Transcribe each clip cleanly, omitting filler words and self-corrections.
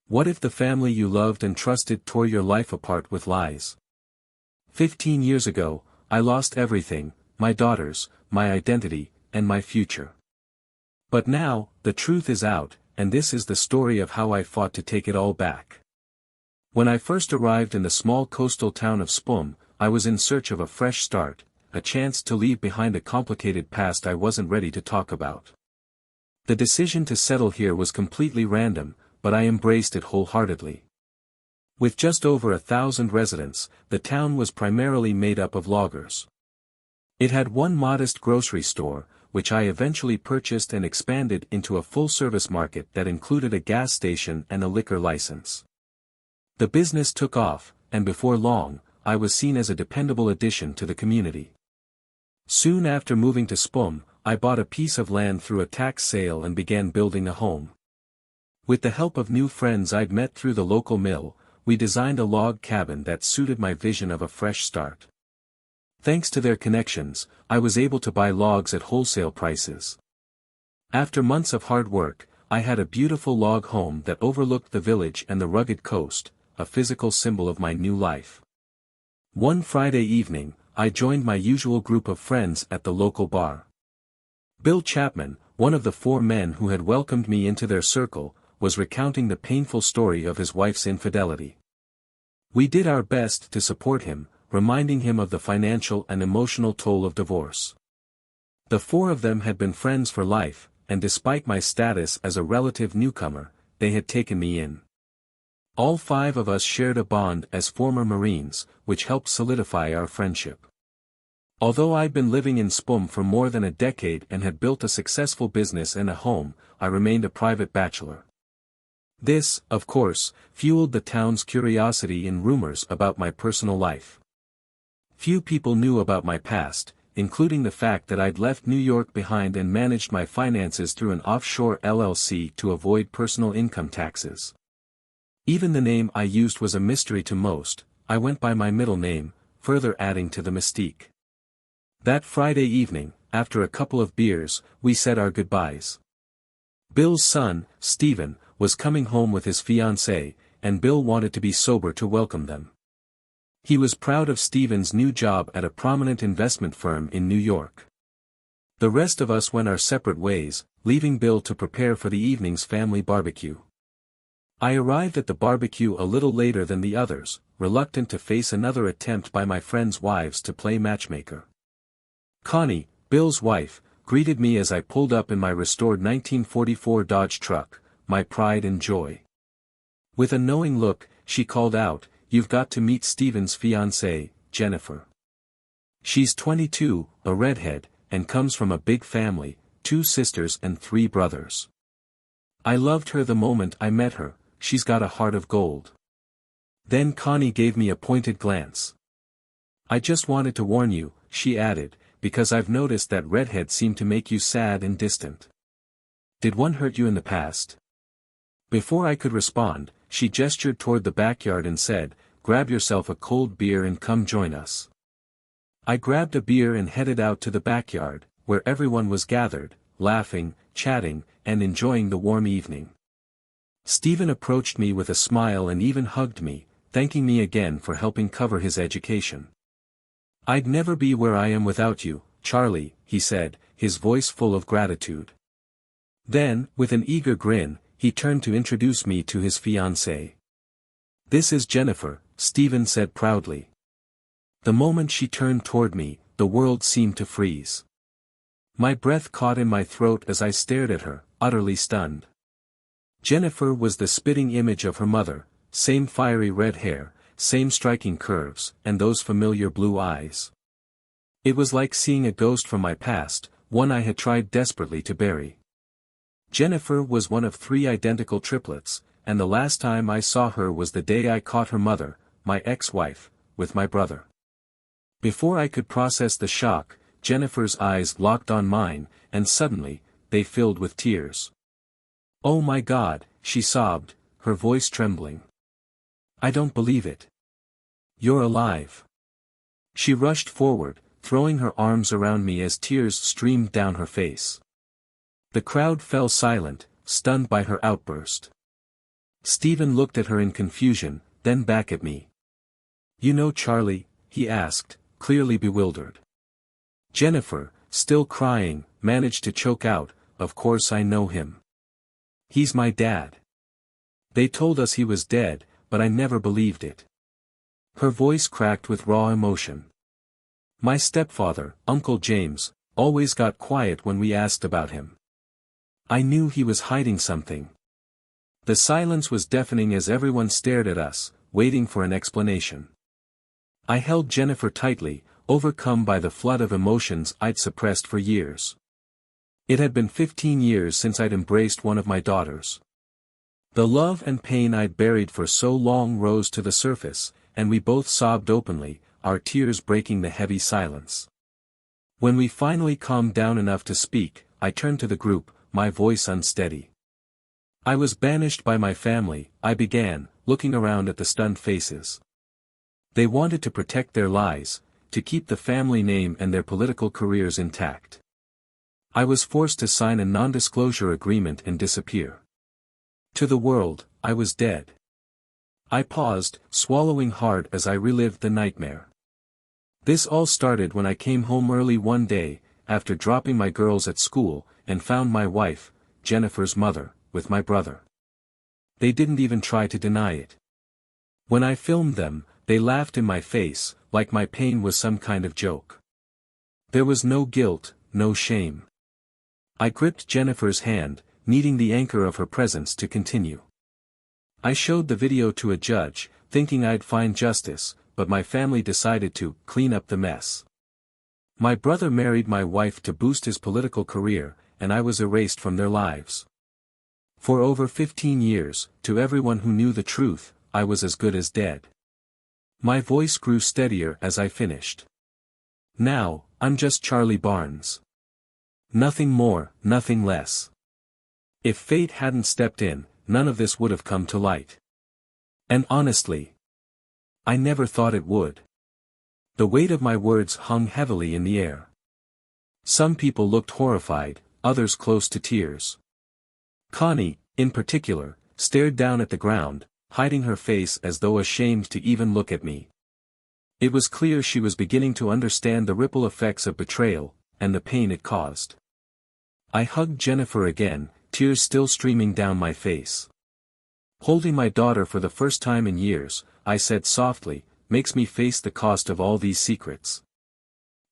What if the family you loved and trusted tore your life apart with lies? 15 years ago, I lost everything, my daughters, my identity, and my future. But now, the truth is out, and this is the story of how I fought to take it all back. When I first arrived in the small coastal town of Spum, I was in search of a fresh start, a chance to leave behind a complicated past I wasn't ready to talk about. The decision to settle here was completely random, but I embraced it wholeheartedly. With just over 1,000 residents, the town was primarily made up of loggers. It had one modest grocery store, which I eventually purchased and expanded into a full-service market that included a gas station and a liquor license. The business took off, and before long, I was seen as a dependable addition to the community. Soon after moving to Spum, I bought a piece of land through a tax sale and began building a home. With the help of new friends I'd met through the local mill, we designed a log cabin that suited my vision of a fresh start. Thanks to their connections, I was able to buy logs at wholesale prices. After months of hard work, I had a beautiful log home that overlooked the village and the rugged coast, a physical symbol of my new life. One Friday evening, I joined my usual group of friends at the local bar. Bill Chapman, one of the 4 men who had welcomed me into their circle, was recounting the painful story of his wife's infidelity. We did our best to support him, reminding him of the financial and emotional toll of divorce. The 4 of them had been friends for life, and despite my status as a relative newcomer, they had taken me in. All 5 of us shared a bond as former Marines, which helped solidify our friendship. Although I'd been living in Spum for more than a decade and had built a successful business and a home, I remained a private bachelor. This, of course, fueled the town's curiosity and rumors about my personal life. Few people knew about my past, including the fact that I'd left New York behind and managed my finances through an offshore LLC to avoid personal income taxes. Even the name I used was a mystery to most. I went by my middle name, further adding to the mystique. That Friday evening, after a couple of beers, we said our goodbyes. Bill's son, Stephen, was coming home with his fiancée, and Bill wanted to be sober to welcome them. He was proud of Stephen's new job at a prominent investment firm in New York. The rest of us went our separate ways, leaving Bill to prepare for the evening's family barbecue. I arrived at the barbecue a little later than the others, reluctant to face another attempt by my friends' wives to play matchmaker. Connie, Bill's wife, greeted me as I pulled up in my restored 1944 Dodge truck, my pride and joy. With a knowing look, she called out, "You've got to meet Stephen's fiancée, Jennifer. She's 22, a redhead, and comes from a big family, 2 sisters and 3 brothers. I loved her the moment I met her, she's got a heart of gold." Then Connie gave me a pointed glance. "I just wanted to warn you," she added, "because I've noticed that redheads seem to make you sad and distant. Did one hurt you in the past?" Before I could respond, she gestured toward the backyard and said, "Grab yourself a cold beer and come join us." I grabbed a beer and headed out to the backyard, where everyone was gathered, laughing, chatting, and enjoying the warm evening. Stephen approached me with a smile and even hugged me, thanking me again for helping cover his education. "I'd never be where I am without you, Charlie," he said, his voice full of gratitude. Then, with an eager grin, he turned to introduce me to his fiancée. "This is Jennifer," Stephen said proudly. The moment she turned toward me, the world seemed to freeze. My breath caught in my throat as I stared at her, utterly stunned. Jennifer was the spitting image of her mother, same fiery red hair, same striking curves, and those familiar blue eyes. It was like seeing a ghost from my past, one I had tried desperately to bury. Jennifer was one of 3 identical triplets, and the last time I saw her was the day I caught her mother, my ex-wife, with my brother. Before I could process the shock, Jennifer's eyes locked on mine, and suddenly, they filled with tears. "Oh my God," she sobbed, her voice trembling. "I don't believe it. You're alive." She rushed forward, throwing her arms around me as tears streamed down her face. The crowd fell silent, stunned by her outburst. Stephen looked at her in confusion, then back at me. "You know Charlie?" he asked, clearly bewildered. Jennifer, still crying, managed to choke out, "Of course I know him. He's my dad. They told us he was dead, but I never believed it." Her voice cracked with raw emotion. "My stepfather, Uncle James, always got quiet when we asked about him. I knew he was hiding something." The silence was deafening as everyone stared at us, waiting for an explanation. I held Jennifer tightly, overcome by the flood of emotions I'd suppressed for years. It had been 15 years since I'd embraced one of my daughters. The love and pain I'd buried for so long rose to the surface, and we both sobbed openly, our tears breaking the heavy silence. When we finally calmed down enough to speak, I turned to the group, my voice unsteady. "I was banished by my family," I began, looking around at the stunned faces. "They wanted to protect their lies, to keep the family name and their political careers intact. I was forced to sign a non-disclosure agreement and disappear. To the world, I was dead." I paused, swallowing hard as I relived the nightmare. "This all started when I came home early one day, after dropping my girls at school, and found my wife, Jennifer's mother, with my brother. They didn't even try to deny it. When I filmed them, they laughed in my face, like my pain was some kind of joke. There was no guilt, no shame." I gripped Jennifer's hand, needing the anchor of her presence to continue. "I showed the video to a judge, thinking I'd find justice, but my family decided to clean up the mess. My brother married my wife to boost his political career, and I was erased from their lives. For over 15 years, to everyone who knew the truth, I was as good as dead." My voice grew steadier as I finished. "Now, I'm just Charlie Barnes. Nothing more, nothing less. If fate hadn't stepped in, none of this would have come to light. And honestly, I never thought it would." The weight of my words hung heavily in the air. Some people looked horrified, others close to tears. Connie, in particular, stared down at the ground, hiding her face as though ashamed to even look at me. It was clear she was beginning to understand the ripple effects of betrayal, and the pain it caused. I hugged Jennifer again, tears still streaming down my face. Holding my daughter for the first time in years, I said softly, "Makes me face the cost of all these secrets.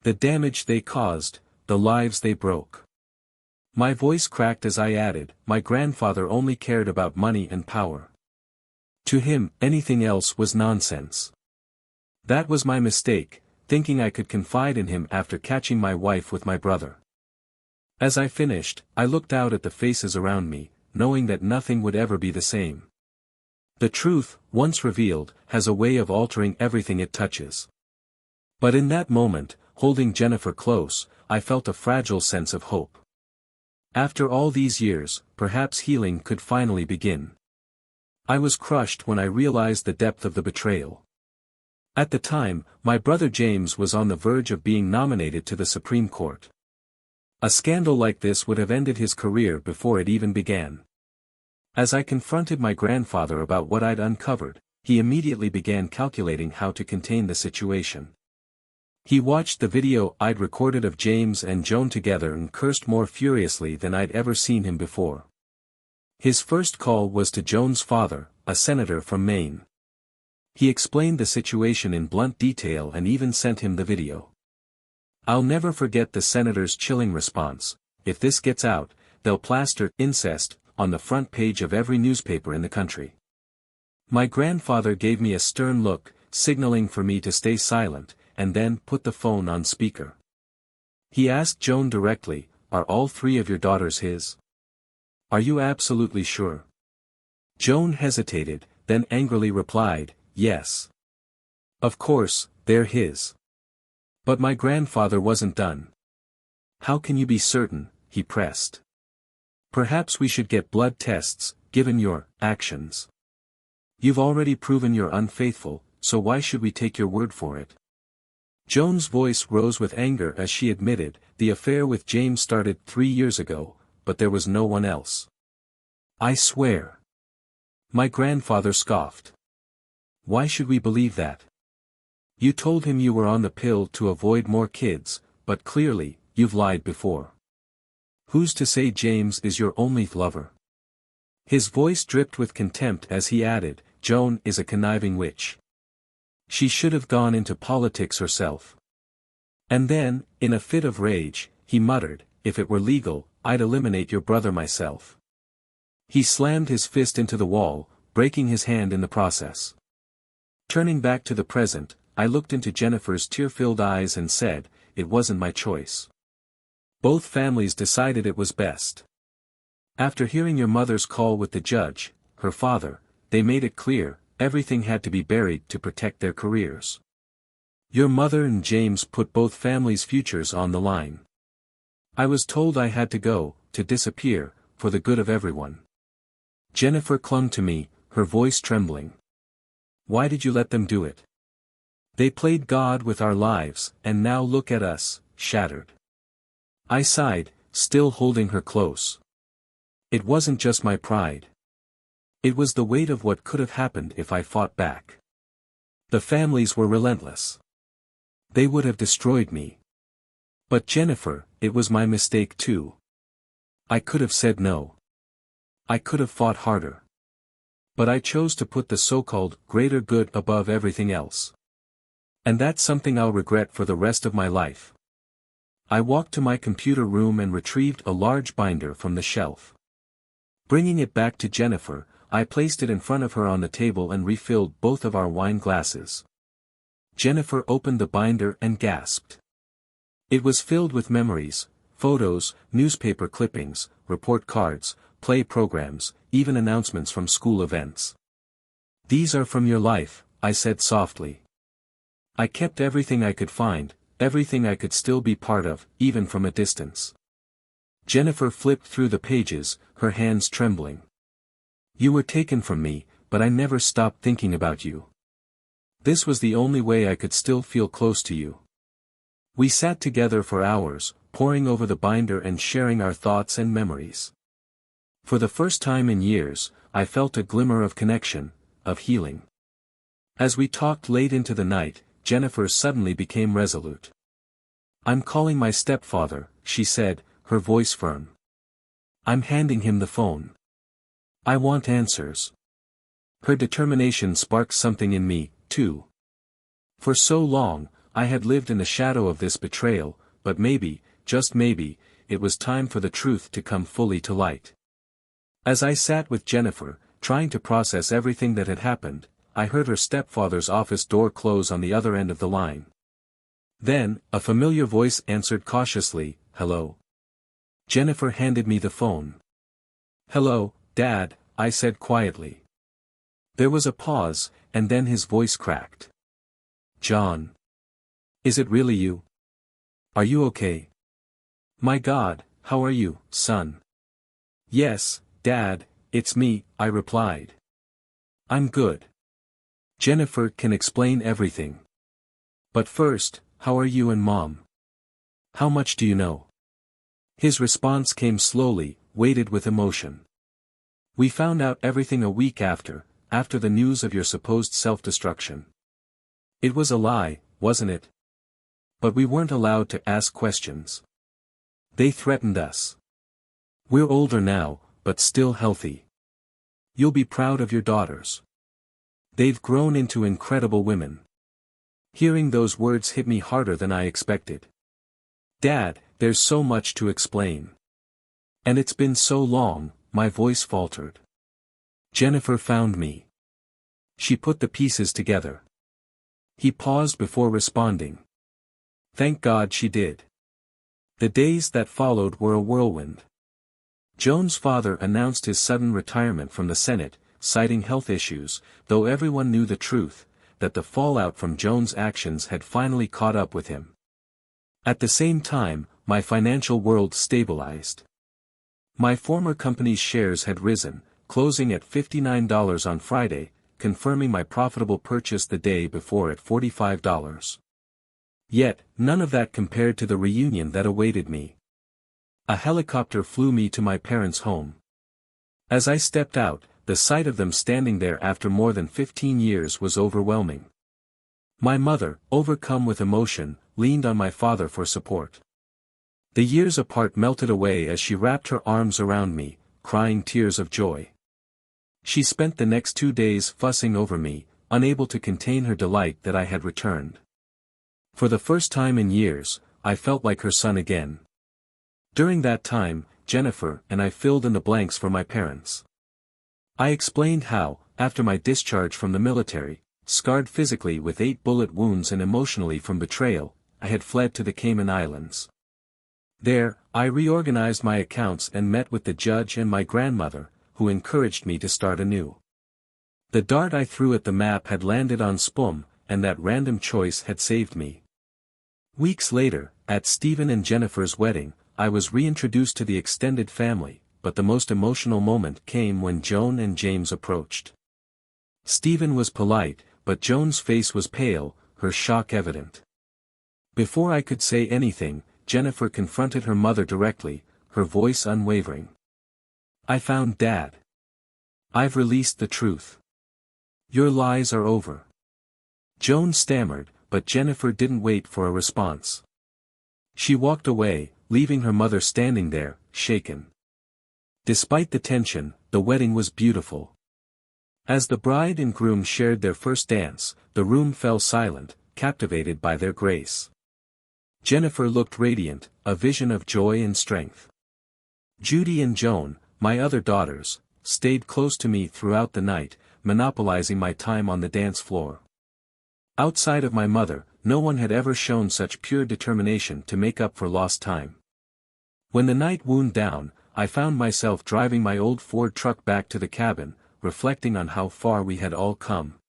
The damage they caused, the lives they broke." My voice cracked as I added, "My grandfather only cared about money and power. To him, anything else was nonsense. That was my mistake, thinking I could confide in him after catching my wife with my brother." As I finished, I looked out at the faces around me, knowing that nothing would ever be the same. The truth, once revealed, has a way of altering everything it touches. But in that moment, holding Jennifer close, I felt a fragile sense of hope. After all these years, perhaps healing could finally begin. I was crushed when I realized the depth of the betrayal. At the time, my brother James was on the verge of being nominated to the Supreme Court. A scandal like this would have ended his career before it even began. As I confronted my grandfather about what I'd uncovered, he immediately began calculating how to contain the situation. He watched the video I'd recorded of James and Joan together and cursed more furiously than I'd ever seen him before. His first call was to Joan's father, a senator from Maine. He explained the situation in blunt detail and even sent him the video. I'll never forget the senator's chilling response: "If this gets out, they'll plaster incest on the front page of every newspaper in the country." My grandfather gave me a stern look, signaling for me to stay silent, and then put the phone on speaker. He asked Joan directly, "Are all three of your daughters his? Are you absolutely sure?" Joan hesitated, then angrily replied, "Yes. Of course, they're his." But my grandfather wasn't done. "How can you be certain?" he pressed. "Perhaps we should get blood tests, given your actions. You've already proven you're unfaithful, so why should we take your word for it?" Joan's voice rose with anger as she admitted, "The affair with James started 3 years ago, but there was no one else. I swear." My grandfather scoffed. Why should we believe that? You told him you were on the pill to avoid more kids, but clearly, you've lied before. Who's to say James is your only lover? His voice dripped with contempt as he added, Joan is a conniving witch. She should have gone into politics herself. And then, in a fit of rage, he muttered, if it were legal, I'd eliminate your brother myself. He slammed his fist into the wall, breaking his hand in the process. Turning back to the present, I looked into Jennifer's tear-filled eyes and said, it wasn't my choice. Both families decided it was best. After hearing your mother's call with the judge, her father, they made it clear, everything had to be buried to protect their careers. Your mother and James put both families' futures on the line. I was told I had to go, to disappear, for the good of everyone. Jennifer clung to me, her voice trembling. Why did you let them do it? They played God with our lives, and now look at us, shattered. I sighed, still holding her close. It wasn't just my pride. It was the weight of what could have happened if I fought back. The families were relentless. They would have destroyed me. But Jennifer, it was my mistake too. I could have said no. I could have fought harder. But I chose to put the so-called greater good above everything else. And that's something I'll regret for the rest of my life. I walked to my computer room and retrieved a large binder from the shelf. Bringing it back to Jennifer, I placed it in front of her on the table and refilled both of our wine glasses. Jennifer opened the binder and gasped. It was filled with memories, photos, newspaper clippings, report cards, play programs, even announcements from school events. These are from your life, I said softly. I kept everything I could find, everything I could still be part of, even from a distance. Jennifer flipped through the pages, her hands trembling. You were taken from me, but I never stopped thinking about you. This was the only way I could still feel close to you. We sat together for hours, poring over the binder and sharing our thoughts and memories. For the first time in years, I felt a glimmer of connection, of healing. As we talked late into the night, Jennifer suddenly became resolute. I'm calling my stepfather, she said, her voice firm. I'm handing him the phone. I want answers. Her determination sparked something in me, too. For so long, I had lived in the shadow of this betrayal, but maybe, just maybe, it was time for the truth to come fully to light. As I sat with Jennifer, trying to process everything that had happened, I heard her stepfather's office door close on the other end of the line. Then, a familiar voice answered cautiously, hello. Jennifer handed me the phone. Hello, Dad, I said quietly. There was a pause, and then his voice cracked. John. Is it really you? Are you okay? My God, how are you, son? Yes, Dad, it's me, I replied. I'm good. Jennifer can explain everything. But first, how are you and Mom? How much do you know? His response came slowly, weighted with emotion. We found out everything a week after the news of your supposed self-destruction. It was a lie, wasn't it? But we weren't allowed to ask questions. They threatened us. We're older now, but still healthy. You'll be proud of your daughters. They've grown into incredible women. Hearing those words hit me harder than I expected. Dad, there's so much to explain. And it's been so long, my voice faltered. Jennifer found me. She put the pieces together. He paused before responding. Thank God she did. The days that followed were a whirlwind. Joan's father announced his sudden retirement from the Senate, citing health issues, though everyone knew the truth, that the fallout from Joan's actions had finally caught up with him. At the same time, my financial world stabilized. My former company's shares had risen, closing at $59 on Friday, confirming my profitable purchase the day before at $45. Yet, none of that compared to the reunion that awaited me. A helicopter flew me to my parents' home. As I stepped out, the sight of them standing there after more than 15 years was overwhelming. My mother, overcome with emotion, leaned on my father for support. The years apart melted away as she wrapped her arms around me, crying tears of joy. She spent the next 2 days fussing over me, unable to contain her delight that I had returned. For the first time in years, I felt like her son again. During that time, Jennifer and I filled in the blanks for my parents. I explained how, after my discharge from the military, scarred physically with 8 bullet wounds and emotionally from betrayal, I had fled to the Cayman Islands. There, I reorganized my accounts and met with the judge and my grandmother, who encouraged me to start anew. The dart I threw at the map had landed on Spum, and that random choice had saved me. Weeks later, at Stephen and Jennifer's wedding, I was reintroduced to the extended family, but the most emotional moment came when Joan and James approached. Stephen was polite, but Joan's face was pale, her shock evident. Before I could say anything, Jennifer confronted her mother directly, her voice unwavering. "I found Dad. I've released the truth. Your lies are over." Joan stammered, but Jennifer didn't wait for a response. She walked away, leaving her mother standing there, shaken. Despite the tension, the wedding was beautiful. As the bride and groom shared their first dance, the room fell silent, captivated by their grace. Jennifer looked radiant, a vision of joy and strength. Judy and Joan, my other daughters, stayed close to me throughout the night, monopolizing my time on the dance floor. Outside of my mother, no one had ever shown such pure determination to make up for lost time. When the night wound down, I found myself driving my old Ford truck back to the cabin, reflecting on how far we had all come.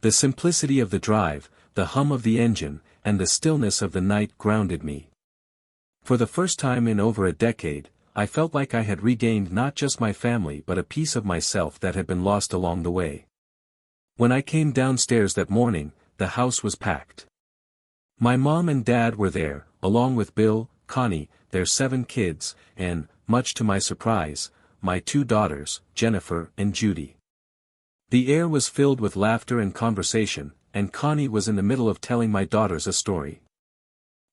The simplicity of the drive, the hum of the engine, and the stillness of the night grounded me. For the first time in over a decade, I felt like I had regained not just my family but a piece of myself that had been lost along the way. When I came downstairs that morning, the house was packed. My mom and dad were there, along with Bill, Connie, their 7 kids, and, much to my surprise, my 2 daughters, Jennifer and Judy. The air was filled with laughter and conversation, and Connie was in the middle of telling my daughters a story.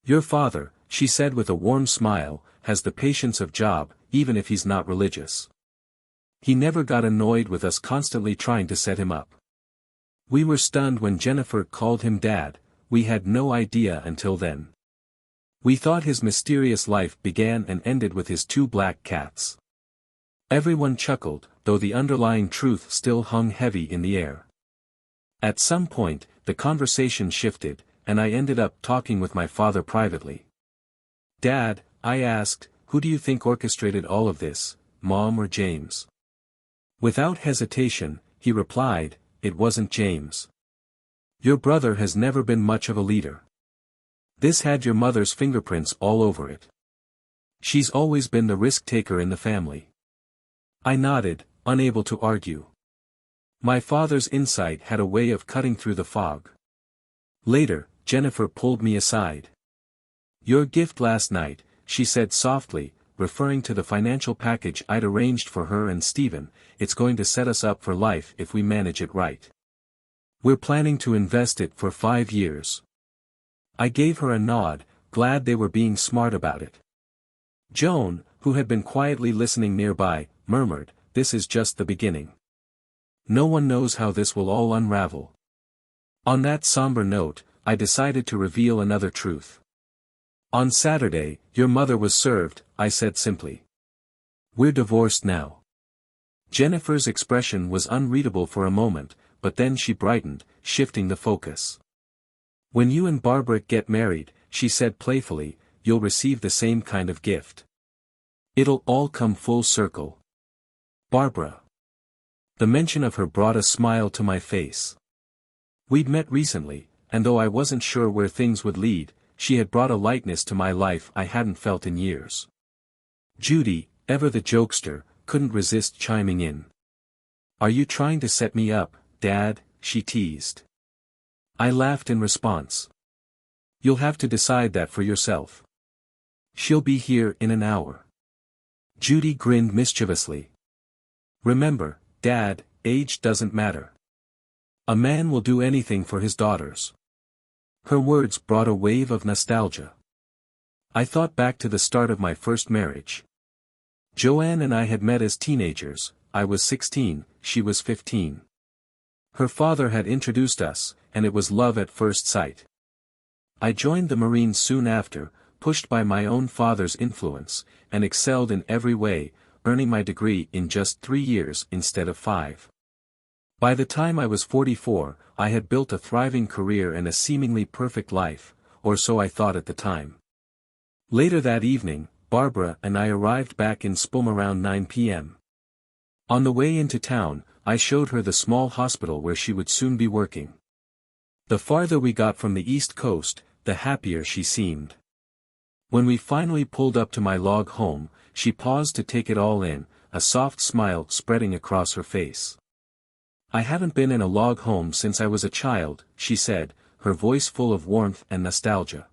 "Your father," she said with a warm smile, "has the patience of Job, even if he's not religious. He never got annoyed with us constantly trying to set him up." We were stunned when Jennifer called him Dad. We had no idea until then. We thought his mysterious life began and ended with his 2 black cats. Everyone chuckled, though the underlying truth still hung heavy in the air. At some point, the conversation shifted, and I ended up talking with my father privately. "Dad," I asked, "who do you think orchestrated all of this, Mom or James?" Without hesitation, he replied, "It wasn't James. Your brother has never been much of a leader. This had your mother's fingerprints all over it. She's always been the risk-taker in the family." I nodded, unable to argue. My father's insight had a way of cutting through the fog. Later, Jennifer pulled me aside. "Your gift last night," she said softly, referring to the financial package I'd arranged for her and Stephen, "it's going to set us up for life if we manage it right. We're planning to invest it for 5 years." I gave her a nod, glad they were being smart about it. Joan, who had been quietly listening nearby, murmured, "This is just the beginning. No one knows how this will all unravel." On that somber note, I decided to reveal another truth. "On Saturday, your mother was served," I said simply. "We're divorced now." Jennifer's expression was unreadable for a moment, but then she brightened, shifting the focus. "When you and Barbara get married," she said playfully, "you'll receive the same kind of gift. It'll all come full circle." Barbara. The mention of her brought a smile to my face. We'd met recently, and though I wasn't sure where things would lead, she had brought a lightness to my life I hadn't felt in years. Judy, ever the jokester, couldn't resist chiming in. "Are you trying to set me up, Dad?" she teased. I laughed in response. "You'll have to decide that for yourself. She'll be here in an hour." Judy grinned mischievously. "Remember, Dad, age doesn't matter. A man will do anything for his daughters. Her words brought a wave of nostalgia. I thought back to the start of my first marriage. Joanne and I had met as teenagers. I was 16, she was 15. Her father had introduced us, and it was love at first sight. I joined the Marines soon after, pushed by my own father's influence, and excelled in every way, earning my degree in just 3 years instead of 5. By the time I was 44, I had built a thriving career and a seemingly perfect life, or so I thought at the time. Later that evening, Barbara and I arrived back in Spum around 9 p.m. On the way into town, I showed her the small hospital where she would soon be working. The farther we got from the East Coast, the happier she seemed. When we finally pulled up to my log home, she paused to take it all in, a soft smile spreading across her face. I haven't been in a log home since I was a child, she said, her voice full of warmth and nostalgia.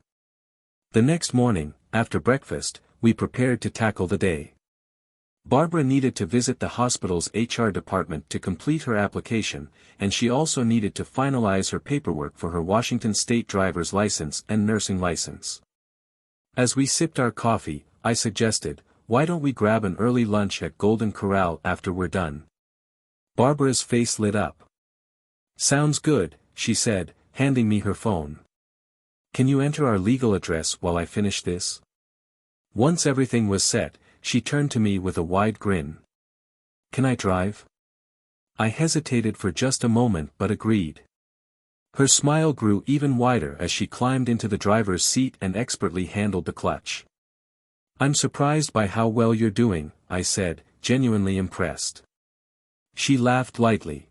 The next morning, after breakfast, we prepared to tackle the day. Barbara needed to visit the hospital's HR department to complete her application, and she also needed to finalize her paperwork for her Washington state driver's license and nursing license. As we sipped our coffee, I suggested, why don't we grab an early lunch at Golden Corral after we're done? Barbara's face lit up. Sounds good, she said, handing me her phone. Can you enter our legal address while I finish this? Once everything was set, she turned to me with a wide grin. Can I drive? I hesitated for just a moment but agreed. Her smile grew even wider as she climbed into the driver's seat and expertly handled the clutch. I'm surprised by how well you're doing, I said, genuinely impressed. She laughed lightly.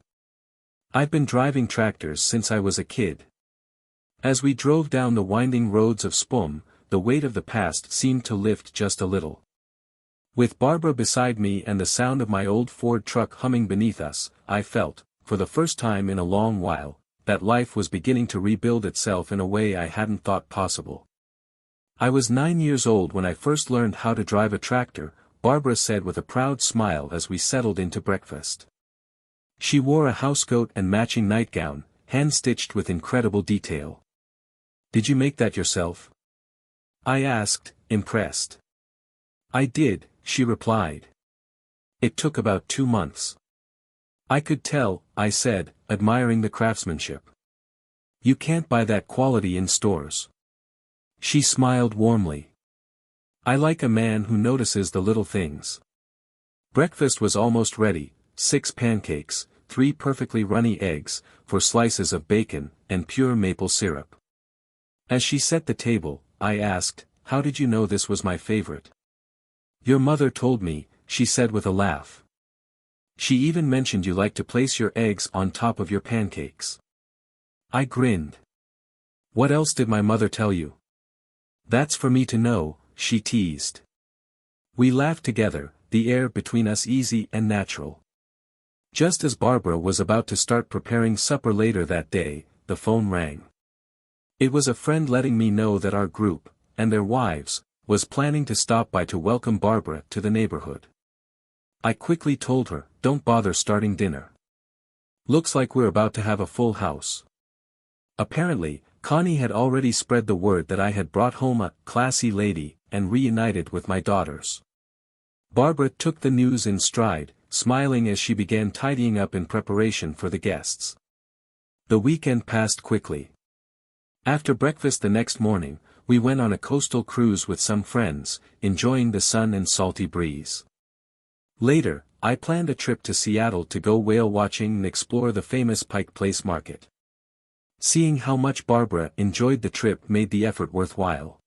I've been driving tractors since I was a kid. As we drove down the winding roads of Spum, the weight of the past seemed to lift just a little. With Barbara beside me and the sound of my old Ford truck humming beneath us, I felt, for the first time in a long while, that life was beginning to rebuild itself in a way I hadn't thought possible. I was 9 years old when I first learned how to drive a tractor, Barbara said with a proud smile as we settled into breakfast. She wore a housecoat and matching nightgown, hand-stitched with incredible detail. Did you make that yourself? I asked, impressed. I did, she replied. It took about 2 months. I could tell, I said, admiring the craftsmanship. You can't buy that quality in stores. She smiled warmly. I like a man who notices the little things. Breakfast was almost ready, 6 pancakes, 3 perfectly runny eggs, 4 slices of bacon, and pure maple syrup. As she set the table, I asked, how did you know this was my favorite? Your mother told me, she said with a laugh. She even mentioned you like to place your eggs on top of your pancakes. I grinned. What else did my mother tell you? That's for me to know, she teased. We laughed together, the air between us easy and natural. Just as Barbara was about to start preparing supper later that day, the phone rang. It was a friend letting me know that our group, and their wives, was planning to stop by to welcome Barbara to the neighborhood. I quickly told her, don't bother starting dinner. Looks like we're about to have a full house. Apparently, Connie had already spread the word that I had brought home a classy lady, and reunited with my daughters. Barbara took the news in stride, smiling as she began tidying up in preparation for the guests. The weekend passed quickly. After breakfast the next morning, we went on a coastal cruise with some friends, enjoying the sun and salty breeze. Later, I planned a trip to Seattle to go whale watching and explore the famous Pike Place Market. Seeing how much Barbara enjoyed the trip made the effort worthwhile.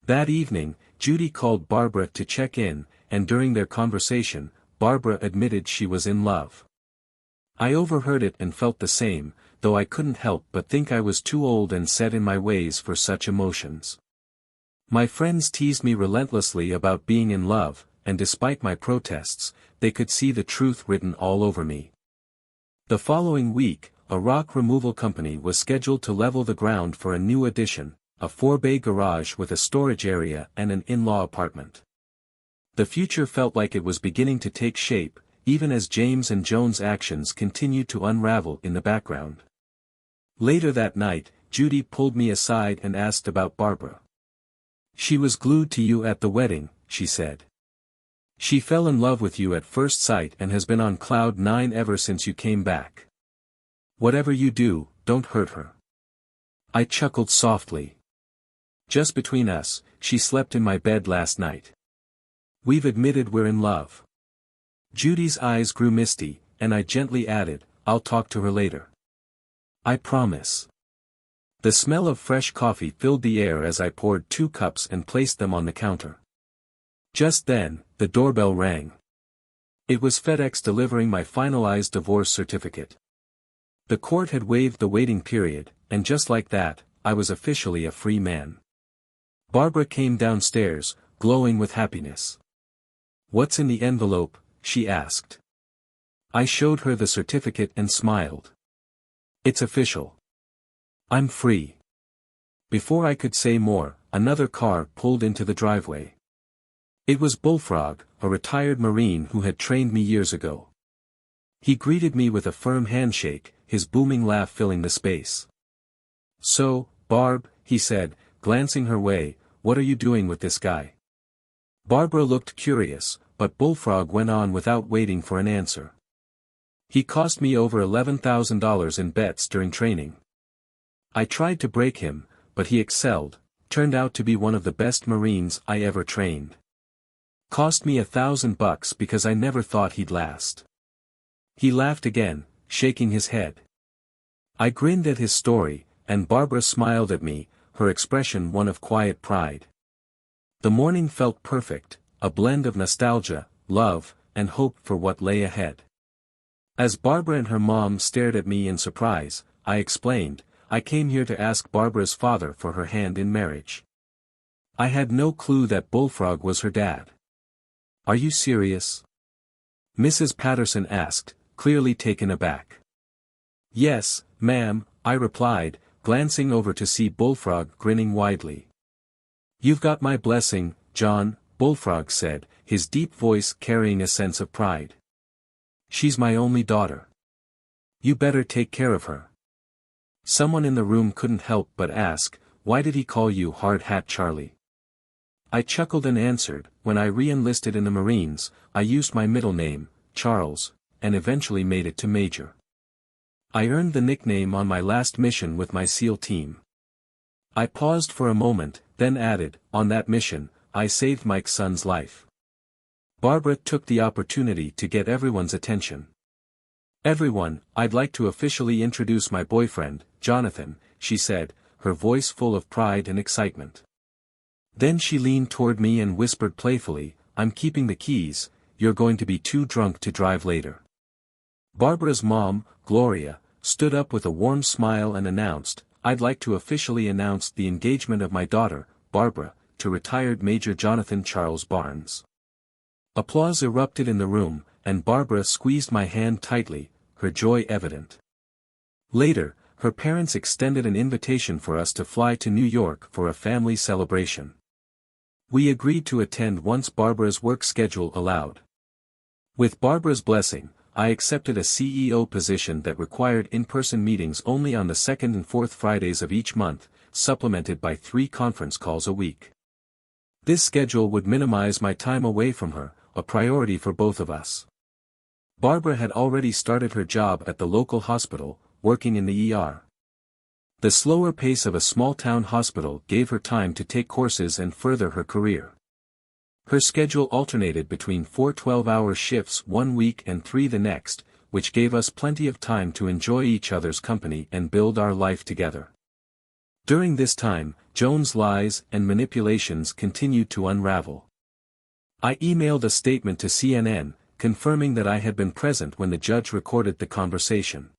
That evening, Judy called Barbara to check in, and during their conversation, Barbara admitted she was in love. I overheard it and felt the same, though I couldn't help but think I was too old and set in my ways for such emotions. My friends teased me relentlessly about being in love, and despite my protests, they could see the truth written all over me. The following week, a rock removal company was scheduled to level the ground for a new addition, a 4-bay garage with a storage area and an in-law apartment. The future felt like it was beginning to take shape, even as James and Joan's actions continued to unravel in the background. Later that night, Judy pulled me aside and asked about Barbara. "She was glued to you at the wedding," she said. "She fell in love with you at first sight and has been on cloud nine ever since you came back. Whatever you do, don't hurt her." I chuckled softly. "Just between us, she slept in my bed last night. We've admitted we're in love." Judy's eyes grew misty, and I gently added, "I'll talk to her later. I promise." The smell of fresh coffee filled the air as I poured 2 cups and placed them on the counter. Just then, the doorbell rang. It was FedEx delivering my finalized divorce certificate. The court had waived the waiting period, and just like that, I was officially a free man. Barbara came downstairs, glowing with happiness. "What's in the envelope?" she asked. I showed her the certificate and smiled. "It's official. I'm free." Before I could say more, another car pulled into the driveway. It was Bullfrog, a retired Marine who had trained me years ago. He greeted me with a firm handshake, his booming laugh filling the space. "So, Barb," he said, glancing her way, "what are you doing with this guy?" Barbara looked curious, but Bullfrog went on without waiting for an answer. "He cost me over $11,000 in bets during training. I tried to break him, but he excelled, turned out to be one of the best Marines I ever trained. Cost me $1,000 because I never thought he'd last." He laughed again, shaking his head. I grinned at his story, and Barbara smiled at me, her expression one of quiet pride. The morning felt perfect, a blend of nostalgia, love, and hope for what lay ahead. As Barbara and her mom stared at me in surprise, I explained, "I came here to ask Barbara's father for her hand in marriage." I had no clue that Bullfrog was her dad. "Are you serious?" Mrs. Patterson asked, clearly taken aback. "Yes, ma'am," I replied, glancing over to see Bullfrog grinning widely. "You've got my blessing, John," Bullfrog said, his deep voice carrying a sense of pride. "She's my only daughter. You better take care of her." Someone in the room couldn't help but ask, "Why did he call you Hard Hat Charlie?" I chuckled and answered, "When I re-enlisted in the Marines, I used my middle name, Charles, and eventually made it to Major. I earned the nickname on my last mission with my SEAL team." I paused for a moment, then added, "On that mission, I saved Mike's son's life." Barbara took the opportunity to get everyone's attention. "Everyone, I'd like to officially introduce my boyfriend, Jonathan," she said, her voice full of pride and excitement. Then she leaned toward me and whispered playfully, "I'm keeping the keys, you're going to be too drunk to drive later." Barbara's mom, Gloria, stood up with a warm smile and announced, "I'd like to officially announce the engagement of my daughter, Barbara, to retired Major Jonathan Charles Barnes." Applause erupted in the room, and Barbara squeezed my hand tightly, her joy evident. Later, her parents extended an invitation for us to fly to New York for a family celebration. We agreed to attend once Barbara's work schedule allowed. With Barbara's blessing, I accepted a CEO position that required in-person meetings only on the second and fourth Fridays of each month, supplemented by 3 conference calls a week. This schedule would minimize my time away from her, a priority for both of us. Barbara had already started her job at the local hospital, working in the ER. The slower pace of a small-town hospital gave her time to take courses and further her career. Her schedule alternated between 4 12-hour shifts one week and 3 the next, which gave us plenty of time to enjoy each other's company and build our life together. During this time, Joan's lies and manipulations continued to unravel. I emailed a statement to CNN, confirming that I had been present when the judge recorded the conversation.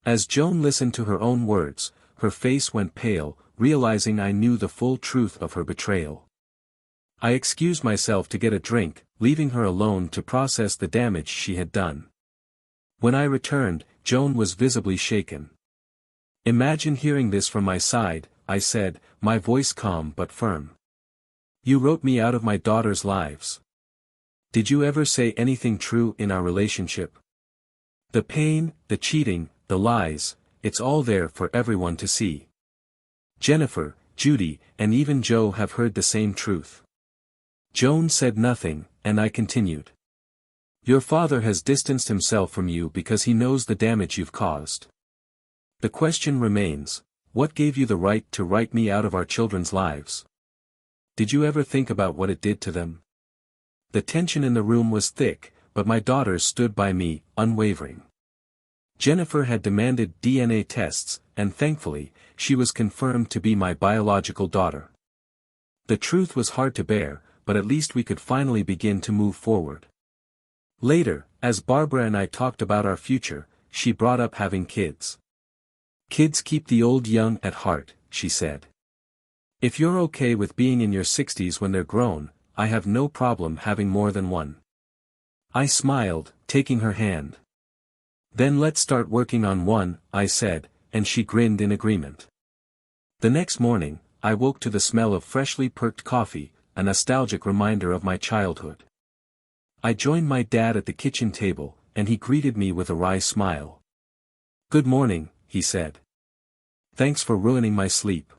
As Joan listened to her own words, her face went pale, realizing I knew the full truth of her betrayal. I excused myself to get a drink, leaving her alone to process the damage she had done. When I returned, Joan was visibly shaken. "Imagine hearing this from my side," I said, my voice calm but firm. "You wrote me out of my daughter's lives. Did you ever say anything true in our relationship? The pain, the cheating, the lies, it's all there for everyone to see. Jennifer, Judy, and even Joe have heard the same truth. Joan said nothing, and I continued. Your father has distanced himself from you because he knows the damage you've caused. The question remains, what gave you the right to write me out of our children's lives? Did you ever think about what it did to them? The tension in the room was thick, but my daughters stood by me, unwavering. Jennifer had demanded DNA tests, and thankfully, she was confirmed to be my biological daughter. The truth was hard to bear, but at least we could finally begin to move forward. Later, as Barbara and I talked about our future, she brought up having kids. Kids keep the old young at heart, she said. If you're okay with being in your 60s when they're grown, I have no problem having more than one. I smiled, taking her hand. Then let's start working on one, I said, and she grinned in agreement. The next morning, I woke to the smell of freshly perked coffee, a nostalgic reminder of my childhood. I joined my dad at the kitchen table, and he greeted me with a wry smile. Good morning, he said. Thanks for ruining my sleep.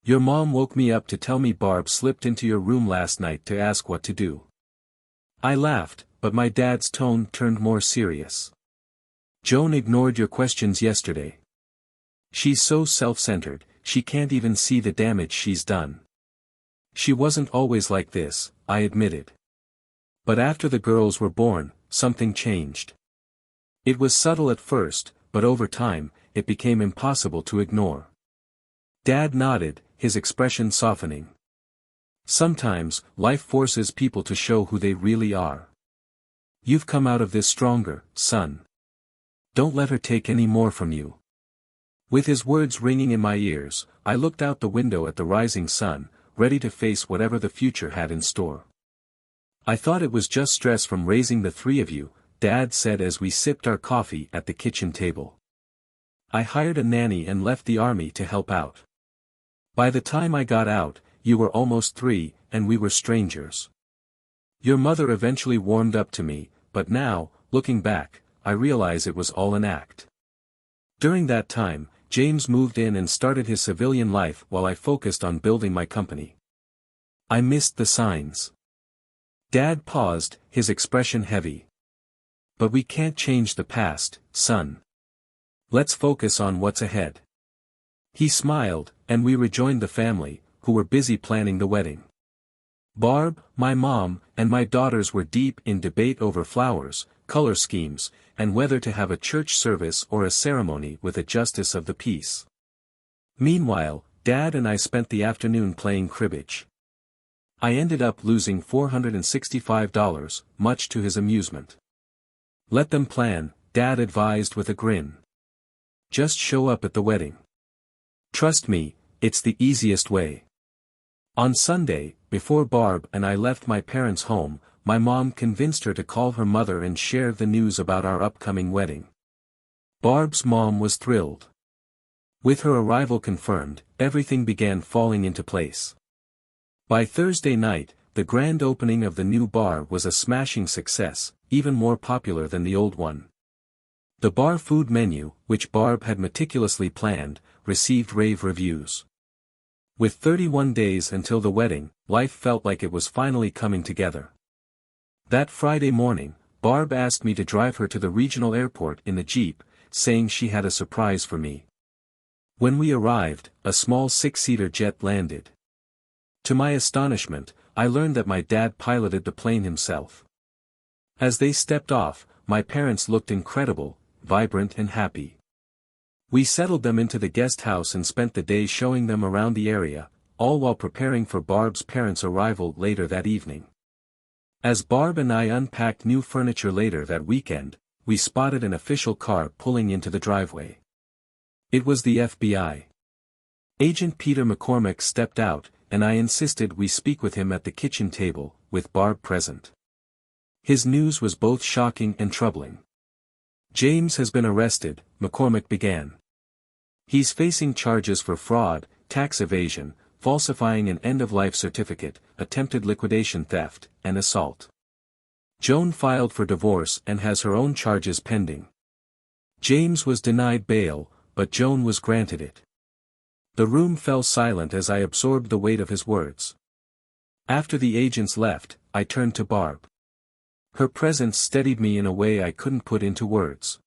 Your mom woke me up to tell me Barb slipped into your room last night to ask what to do. I laughed, but my dad's tone turned more serious. Joan ignored your questions yesterday. She's so self-centered, she can't even see the damage she's done. She wasn't always like this, I admitted. But after the girls were born, something changed. It was subtle at first, but over time, it became impossible to ignore. Dad nodded, his expression softening. Sometimes, life forces people to show who they really are. You've come out of this stronger, son. Don't let her take any more from you. With his words ringing in my ears, I looked out the window at the rising sun, ready to face whatever the future had in store. I thought it was just stress from raising the three of you, Dad said as we sipped our coffee at the kitchen table. I hired a nanny and left the army to help out. By the time I got out, you were almost 3, and we were strangers. Your mother eventually warmed up to me, but now, looking back, I realize it was all an act. During that time, James moved in and started his civilian life while I focused on building my company. I missed the signs. Dad paused, his expression heavy. But we can't change the past, son. Let's focus on what's ahead. He smiled, and we rejoined the family, who were busy planning the wedding. Barb, my mom, and my daughters were deep in debate over flowers, color schemes, and whether to have a church service or a ceremony with a justice of the peace. Meanwhile, Dad and I spent the afternoon playing cribbage. I ended up losing $465, much to his amusement. Let them plan, Dad advised with a grin. Just show up at the wedding. Trust me, it's the easiest way. On Sunday, before Barb and I left my parents' home, my mom convinced her to call her mother and share the news about our upcoming wedding. Barb's mom was thrilled. With her arrival confirmed, everything began falling into place. By Thursday night, the grand opening of the new bar was a smashing success, even more popular than the old one. The bar food menu, which Barb had meticulously planned, received rave reviews. With 31 days until the wedding, life felt like it was finally coming together. That Friday morning, Barb asked me to drive her to the regional airport in the Jeep, saying she had a surprise for me. When we arrived, a small 6-seater jet landed. To my astonishment, I learned that my dad piloted the plane himself. As they stepped off, my parents looked incredible, vibrant and happy. We settled them into the guest house and spent the day showing them around the area, all while preparing for Barb's parents' arrival later that evening. As Barb and I unpacked new furniture later that weekend, we spotted an official car pulling into the driveway. It was the FBI. Agent Peter McCormick stepped out, and I insisted we speak with him at the kitchen table, with Barb present. His news was both shocking and troubling. James has been arrested, McCormick began. He's facing charges for fraud, tax evasion, falsifying an end-of-life certificate, attempted liquidation theft, and assault. Joan filed for divorce and has her own charges pending. James was denied bail, but Joan was granted it. The room fell silent as I absorbed the weight of his words. After the agents left, I turned to Barb. Her presence steadied me in a way I couldn't put into words.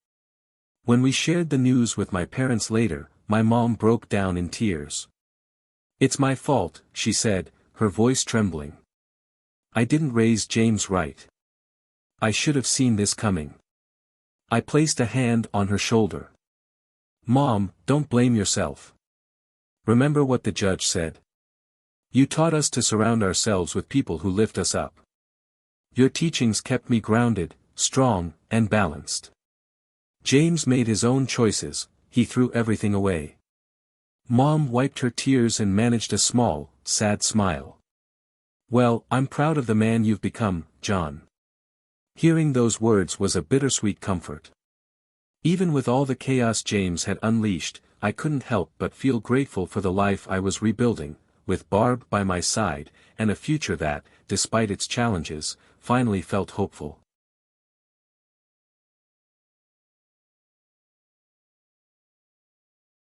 When we shared the news with my parents later, my mom broke down in tears. "It's my fault," she said, her voice trembling. "I didn't raise James right. I should have seen this coming." I placed a hand on her shoulder. "Mom, don't blame yourself. Remember what the judge said. You taught us to surround ourselves with people who lift us up. Your teachings kept me grounded, strong, and balanced. James made his own choices, he threw everything away." Mom wiped her tears and managed a small, sad smile. "Well, I'm proud of the man you've become, John." Hearing those words was a bittersweet comfort. Even with all the chaos James had unleashed, I couldn't help but feel grateful for the life I was rebuilding, with Barb by my side, and a future that, despite its challenges, finally felt hopeful.